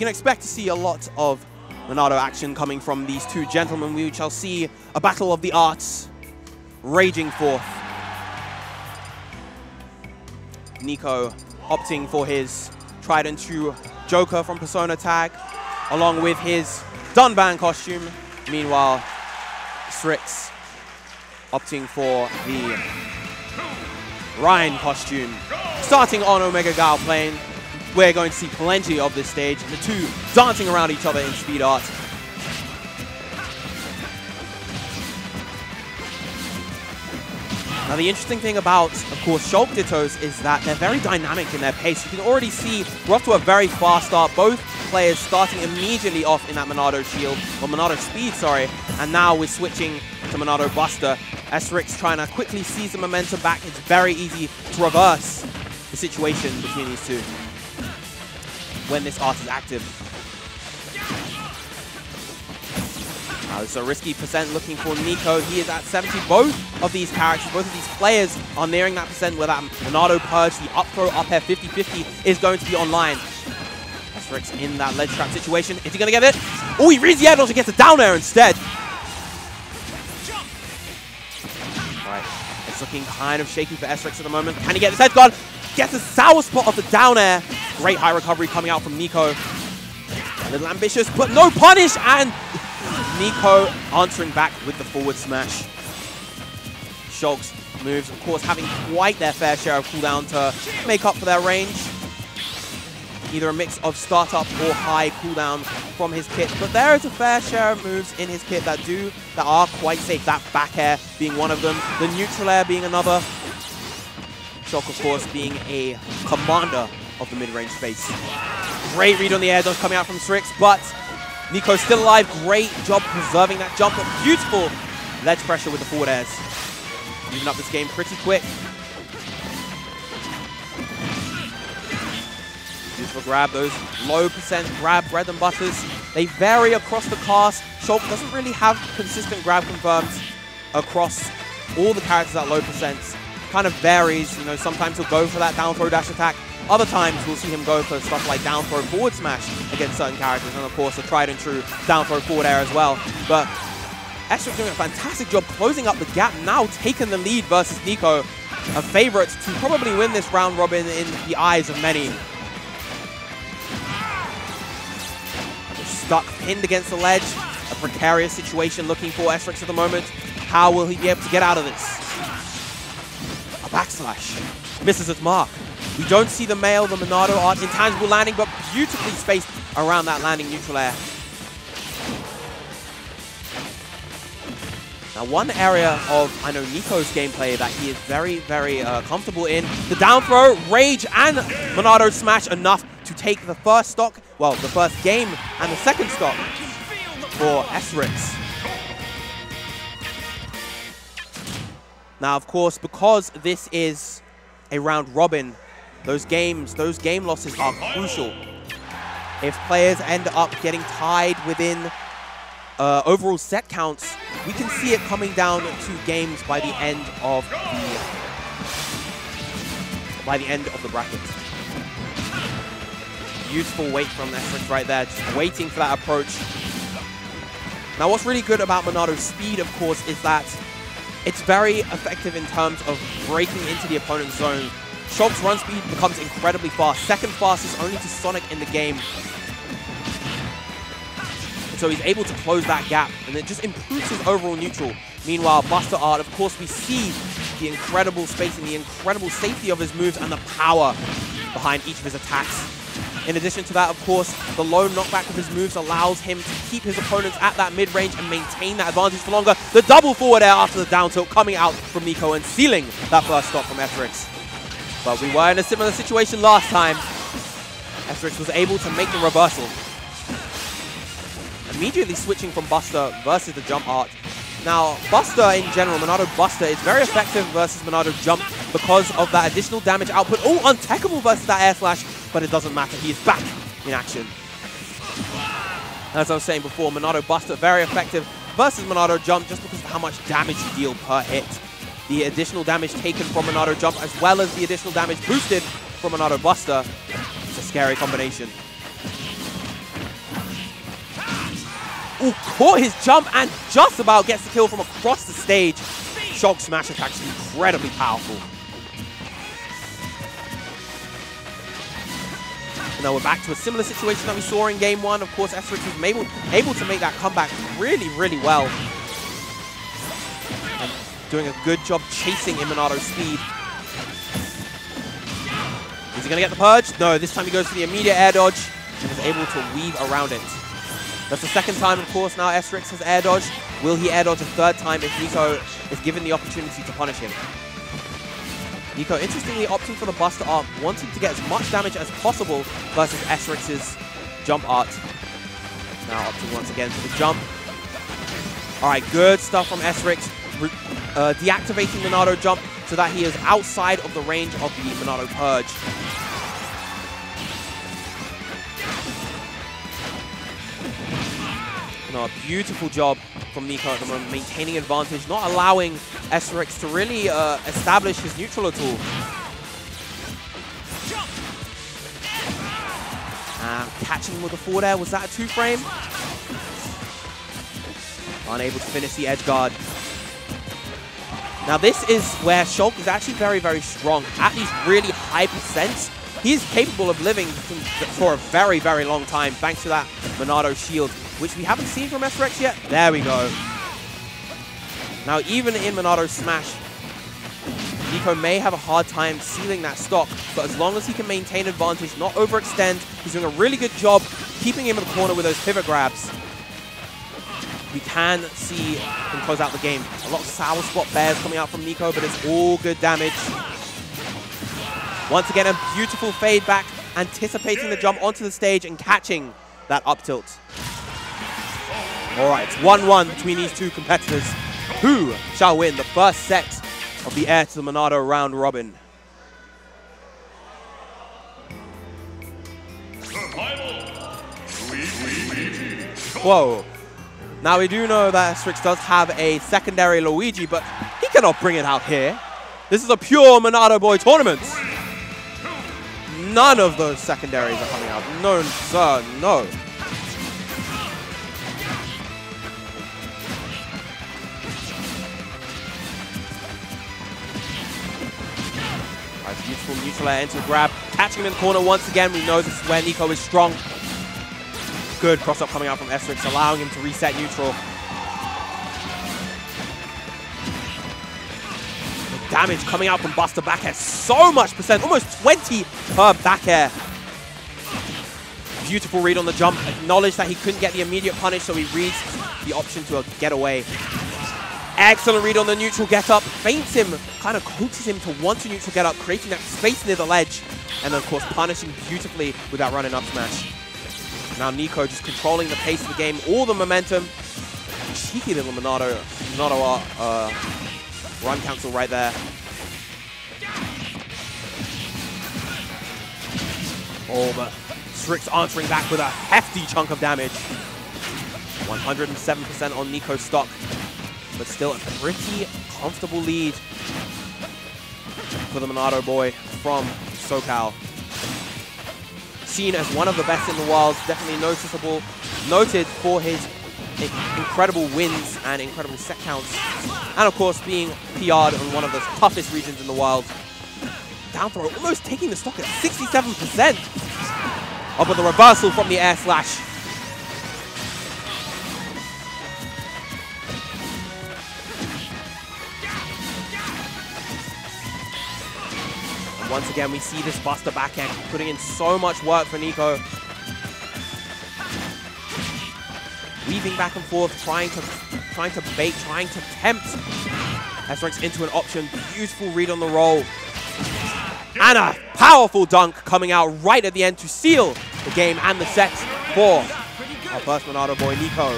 expect to see a lot of Monado action coming from these two gentlemen. We shall see a battle of the arts raging forth. Nicko opting for his tried and true Joker from Persona tag, along with his Dunban costume. Meanwhile, Sriks opting for the Ryan costume. Starting on Omega Gao plane, we're going to see plenty of this stage, the two dancing around each other in speed art. Now the interesting thing about, of course, Shulk Dittos is that they're very dynamic in their pace. You can already see we're off to a very fast start. Both players starting immediately off in that Monado shield, or Monado speed, sorry. And now we're switching to Monado Buster. Sriks trying to quickly seize the momentum back. It's very easy to reverse the situation between these two when this art is active. Now it's a risky percent looking for Nicko. He is at 70. Both of these characters, both of these players are nearing that percent where that Monado purge, the up throw, up air 50-50 is going to be online. Sriks in that ledge trap situation. Is he going to get it? Oh, he reads the air dodge and gets a down air instead. Right, it's looking kind of shaky for Sriks at the moment. Can he get this edge guard? Gets a sour spot off the down air. Great high recovery coming out from Nicko. A little ambitious, but no punish, and Nicko answering back with the forward smash. Shulk's moves, of course, having quite their fair share of cooldown to make up for their range. Either a mix of startup or high cooldown from his kit, but there is a fair share of moves in his kit that are quite safe. That back air being one of them, the neutral air being another. Shulk, of course, being a commander of the mid-range space. Great read on the air dodge coming out from Sriks, but Nicko's still alive. Great job preserving that jump, but beautiful ledge pressure with the forward airs. Moving up this game pretty quick. Beautiful grab, those low percent grab bread and butters. They vary across the cast. Shulk doesn't really have consistent grab confirms across all the characters at low percents. Kind of varies, you know, sometimes he'll go for that down throw dash attack. Other times we'll see him go for stuff like down throw forward smash against certain characters, and of course a tried and true down throw forward air as well. But Sriks doing a fantastic job closing up the gap, now taking the lead versus Nicko, a favorite to probably win this round robin in the eyes of many. Stuck, pinned against the ledge, a precarious situation looking for Sriks at the moment. How will he be able to get out of this? A backslash, misses its mark. We don't see the Monado art intangible landing, but beautifully spaced around that landing neutral air. Now, one area of, I know, Nicko's gameplay that he is very, very comfortable in, the down throw, rage, and Monado smash enough to take the first stock, well, the first game and the second stock for Sriks. Now, of course, because this is a round robin, those game losses are crucial. If players end up getting tied within overall set counts, we can see it coming down to games by the end of the bracket. Beautiful wait from Sriks right there, just waiting for that approach. Now, what's really good about Monado's speed, of course, is that it's very effective in terms of breaking into the opponent's zone. Shulk's run speed becomes incredibly fast, second fastest only to Sonic in the game. And so he's able to close that gap, and it just improves his overall neutral. Meanwhile, Buster Art, of course, we see the incredible spacing, the incredible safety of his moves, and the power behind each of his attacks. In addition to that, of course, the low knockback of his moves allows him to keep his opponents at that mid-range and maintain that advantage for longer. The double forward air after the down tilt coming out from Nicko and sealing that first stop from Sriks. But we were in a similar situation last time. Sriks was able to make the reversal. Immediately switching from Buster versus the jump art. Now, Buster in general, Monado Buster, is very effective versus Monado Jump because of that additional damage output. Oh, untechable versus that air slash, but it doesn't matter. He is back in action. As I was saying before, Monado Buster, very effective versus Monado Jump just because of how much damage you deal per hit. The additional damage taken from Monado Jump as well as the additional damage boosted from Monado Buster. It's a scary combination. Ooh, caught his jump and just about gets the kill from across the stage. Shulk smash attack is incredibly powerful. And now we're back to a similar situation that we saw in game one. Of course, Sriks was able to make that comeback really, really well. And doing a good job chasing Monado's speed. Is he going to get the purge? No, this time he goes for the immediate air dodge and is able to weave around it. That's the second time, of course, now Sriks has air dodged. Will he air dodge a third time if Nicko is given the opportunity to punish him? Nicko, interestingly, opting for the Buster Art, wanting to get as much damage as possible versus Sriks' jump art. Now opting once again for the jump. All right, good stuff from Sriks. Deactivating Monado jump so that he is outside of the range of the Monado purge. No, beautiful job from Nicko at the moment, maintaining advantage, not allowing Sriks to really establish his neutral at all. Catching him with the forward air, was that a 2-frame? Unable to finish the edge guard. Now this is where Shulk is actually very, very strong. At these really high percents, he's capable of living for a very, very long time thanks to that Monado shield, which we haven't seen from Sriks yet. There we go. Now, even in Monado's smash, Nicko may have a hard time sealing that stock, but as long as he can maintain advantage, not overextend, he's doing a really good job keeping him in the corner with those pivot grabs. We can see him close out the game. A lot of sour spot bears coming out from Nicko, but it's all good damage. Once again, a beautiful fade back, anticipating the jump onto the stage and catching that up tilt. All right, it's 1-1 between these two competitors. Who shall win the first set of the Heir to the Monado round robin? Whoa. Now we do know that Sriks does have a secondary Luigi, but he cannot bring it out here. This is a pure Monado boy tournament. None of those secondaries are coming out. No, sir, no. Beautiful neutral air into the grab. Catching him in the corner once again. We know this is where Nicko is strong. Good cross-up coming out from Sriks, allowing him to reset neutral. The damage coming out from Buster back air. So much percent. Almost 20 per back air. Beautiful read on the jump. Acknowledged that he couldn't get the immediate punish, so he reads the option to a getaway. Excellent read on the neutral get-up. Feints him, kind of coaxes him to want to neutral get-up, creating that space near the ledge. And then, of course, punishing beautifully with that running up smash. Now Nicko just controlling the pace of the game, all the momentum. Cheeky little Monado run cancel right there. Oh, but Sriks answering back with a hefty chunk of damage. 107% on Nicko's stock. But still a pretty comfortable lead for the Monado boy from SoCal. Seen as one of the best in the world, definitely noted for his incredible wins and incredible set counts. And of course being PR'd on one of the toughest regions in the world. Down throw, almost taking the stock at 67%. Up with the reversal from the air slash. Once again, we see this Buster back end putting in so much work for Nicko. Weaving back and forth, trying to bait, trying to tempt Sriks into an option. Beautiful read on the roll. And a powerful dunk coming out right at the end to seal the game and the set for our first Monado boy, Nicko.